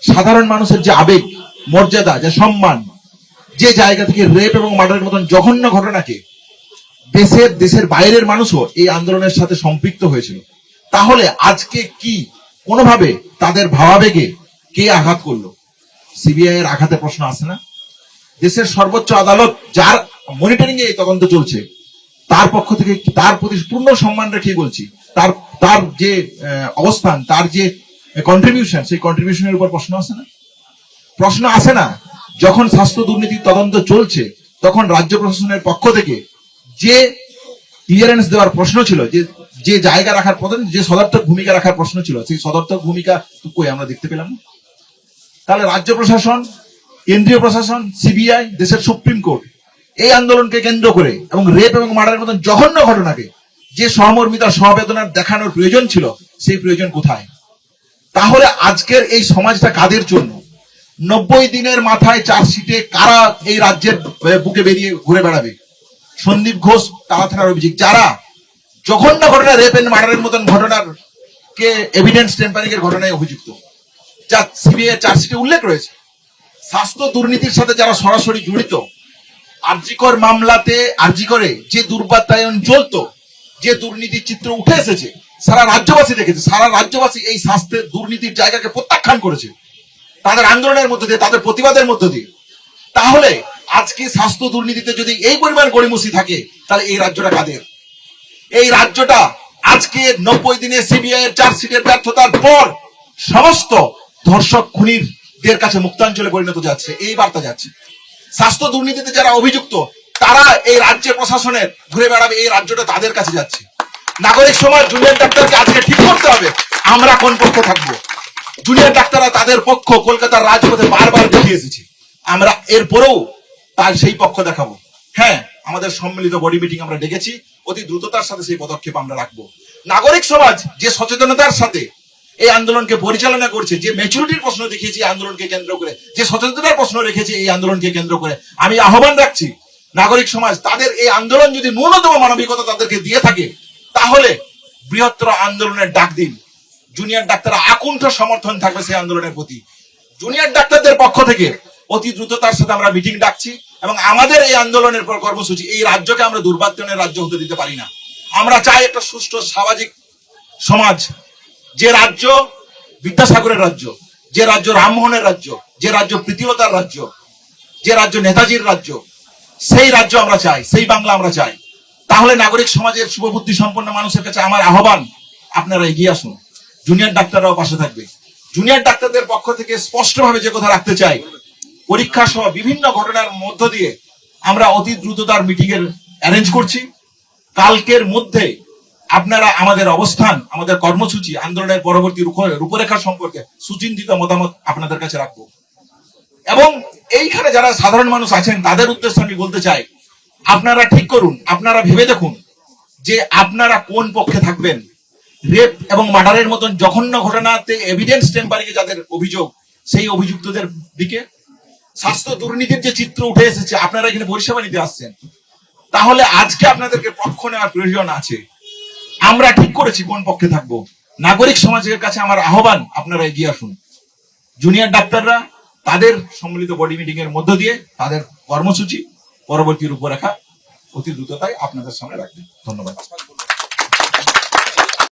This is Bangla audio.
সাধারণ মানুষের যে আবেগ, মর্যাদা, যে সম্মান, যে জায়গা থেকে রেপ এবং মার্ডারের মতন জঘন্য ঘটনাকে দেশের বাইরের মানুষও এই আন্দোলনের সাথে সম্পৃক্ত হয়েছিল, তাহলে আজকে কি কোনোভাবে তাদের ভাবাবেগে কে আঘাত করলো? সিবিআই এর আঘাতে প্রশ্ন আসে না? দেশের সর্বোচ্চ আদালত যার মনিটরিং এ তদন্ত চলছে, তার পক্ষ থেকে তার প্রতি পূর্ণ সম্মান রেখে বলছি, তার যে অবস্থান, তার যে কন্ট্রিবিউশন, সেই কন্ট্রিবিউশনের উপর প্রশ্ন আসে না? প্রশ্ন আসে না যখন স্বাস্থ্য দুর্নীতির তদন্ত চলছে, তখন রাজ্য প্রশাসনের পক্ষ থেকে যে ক্লিয়ারেন্স দেওয়ার প্রশ্ন ছিল, যে জায়গা রাখার প্রধান, যে সদর্থক ভূমিকা রাখার প্রশ্ন ছিল, সেই সদর্থক ভূমিকা কই আমরা দেখতে পেলাম না? তাহলে রাজ্য প্রশাসন, কেন্দ্রীয় প্রশাসন, সিবিআই, দেশের সুপ্রিম কোর্ট এই আন্দোলনকে কেন্দ্র করে এবং রেপ এবং মার্ডারের মতন জঘন্য ঘটনাকে যে সহমর্মিতা, সহবেদনার দেখানোর প্রয়োজন ছিল, সেই প্রয়োজন কোথায়? তাহলে আজকের এই সমাজটা কাদের জন্য? 90 দিনের মাথায় চার্জশিটে কারা এই রাজ্যের বুকে বেরিয়ে ঘুরে বেড়াবে? সন্দীপ ঘোষ, তালা থানার অভিযোগ, যারা জঘন্য ঘটনা, রেপ এন্ড মার্ডারের মতন ঘটনার কে এভিডেন্স টেম্পারিং এর ঘটনায় অভিযুক্ত, যা সিবিআই চার্জশিটে উল্লেখ রয়েছে। স্বাস্থ্য দুর্নীতির সাথে যারা সরাসরি জড়িত, আরজিকর মামলাতে, আরজিকরে যে দুর্বাতায়ন চলতো, যে দুর্নীতির চিত্র উঠে এসেছে, সারা রাজ্যবাসী দেখেছে। সারা রাজ্যবাসী এই স্বাস্থ্যের দুর্নীতির জায়গাকে প্রত্যাখ্যান করেছে তাদের আন্দোলনের মধ্যে দিয়ে, তাদের প্রতিবাদের মধ্যে দিয়ে। তাহলে আজকে স্বাস্থ্য দুর্নীতিতে যদি এই পরিমাণ গড়িমসি থাকে, তাহলে এই রাজ্যটা কাদের? এই রাজ্যটা আজকে 90 দিনে সিবিআই এর চার্জশিটের ব্যর্থতার পর সমস্ত ধর্ষক খুনিদের কাছে মুক্তাঞ্চলে পরিণত যাচ্ছে, এই বার্তা যাচ্ছে। স্বাস্থ্য দুর্নীতিতে যারা অভিযুক্ত, তারা এই রাজ্যের প্রশাসনের ঘুরে বেড়াবে, এই রাজ্যটা তাদের কাছে যাচ্ছে। নাগরিক সমাজ, জুনিয়র ডাক্তারকে আজকে ঠিক করতে হবে আমরা কোন পক্ষে থাকবো। জুনিয়র ডাক্তাররা তাদের পক্ষ কলকাতার রাজপথে বারবার দেখিয়ে এসেছে, আমরা এরপরেও তার সেই পক্ষ দেখাবো। হ্যাঁ, আমাদের সম্মিলিত বডি মিটিং আমরা ডেকেছি, অতি দ্রুততার সাথে সেই পদক্ষেপ আমরা রাখবো। নাগরিক সমাজ যে সচেতনতার সাথে এই আন্দোলনকে পরিচালনা করছে, যে ম্যাচুরিটির প্রশ্ন দেখিয়েছে আন্দোলনকে কেন্দ্র করে, যে সচেতনতার প্রশ্ন রেখেছে এই আন্দোলনকে কেন্দ্র করে, আমি আহ্বান রাখছি নাগরিক সমাজ তাদের এই আন্দোলন যদি ন্যূনতম মানবিকতা তাদেরকে দিয়ে থাকে, তাহলে বৃহত্তর আন্দোলনের ডাক দিন। জুনিয়র ডাক্তাররা আকুণ্ঠ সমর্থন থাকবে সেই আন্দোলনের প্রতি। জুনিয়র ডাক্তারদের পক্ষ থেকে অতি দ্রুততার সাথে আমরা মিটিং ডাকছি এবং আমাদের এই আন্দোলনের পর কর্মসূচি, এই রাজ্যকে আমরা দুর্বাত্যনের রাজ্য হতে দিতে পারি না। আমরা চাই একটা সুষ্ঠু সামাজিক সমাজ, যে রাজ্য বিদ্যাসাগরের রাজ্য, যে রাজ্য রামমোহনের রাজ্য, যে রাজ্য প্রীতিলতার রাজ্য, যে রাজ্য নেতাজির রাজ্য, সেই রাজ্য আমরা চাই, সেই বাংলা আমরা চাই। তাহলে নাগরিক সমাজের শুভবুদ্ধি সম্পন্ন মানুষের কাছে আমার আহ্বান, আপনারা এগিয়ে আসুন। জুনিয়র ডাক্তাররাও পাশে থাকবে। জুনিয়র ডাক্তারদের পক্ষ থেকে স্পষ্টভাবে যে কথা রাখতে চাই, পরীক্ষা সহ বিভিন্ন ঘটনার মধ্য দিয়ে আমরা অতি দ্রুততার মিটিং এর অ্যারেঞ্জ করছি। কালকের মধ্যে আপনারা আমাদের অবস্থান, আমাদের কর্মসূচি, আন্দোলনের পরবর্তী রূপরেখা সম্পর্কে সুচিন্তিত মতামত আপনাদের কাছে রাখবো। এবং এইখানে যারা সাধারণ মানুষ আছেন, তাদের উদ্দেশ্যে আমি বলতে চাই, আপনারা ঠিক করুন, আপনারা ভেবে দেখুন যে আপনারা কোন পক্ষে থাকবেন। রেপ এবং মার্ডারের মতন জঘন্য ঘটনাতে এভিডেন্স টেম্পারিং এ যাদের অভিযোগ, সেই অভিযুক্তদের দিকে, স্বাস্থ্য দুর্নীতির যে চিত্র উঠে এসেছে, আপনারা এখানে পরিষেবা নিতে আসছেন, তাহলে আজকে আপনাদেরকে পক্ষ নেওয়ার প্রয়োজন আছে। আমরা ঠিক করেছি কোন পক্ষে থাকবো। নাগরিক সমাজের কাছে আমার আহ্বান, আপনারা এগিয়ে আসুন। জুনিয়র ডাক্তাররা তাদের সম্মিলিত বডি মিটিং এর মধ্য দিয়ে তাদের কর্মসূচি, পরবর্তী রূপরেখা অতি দ্রুততায় আপনাদের সামনে রাখবেন। ধন্যবাদ।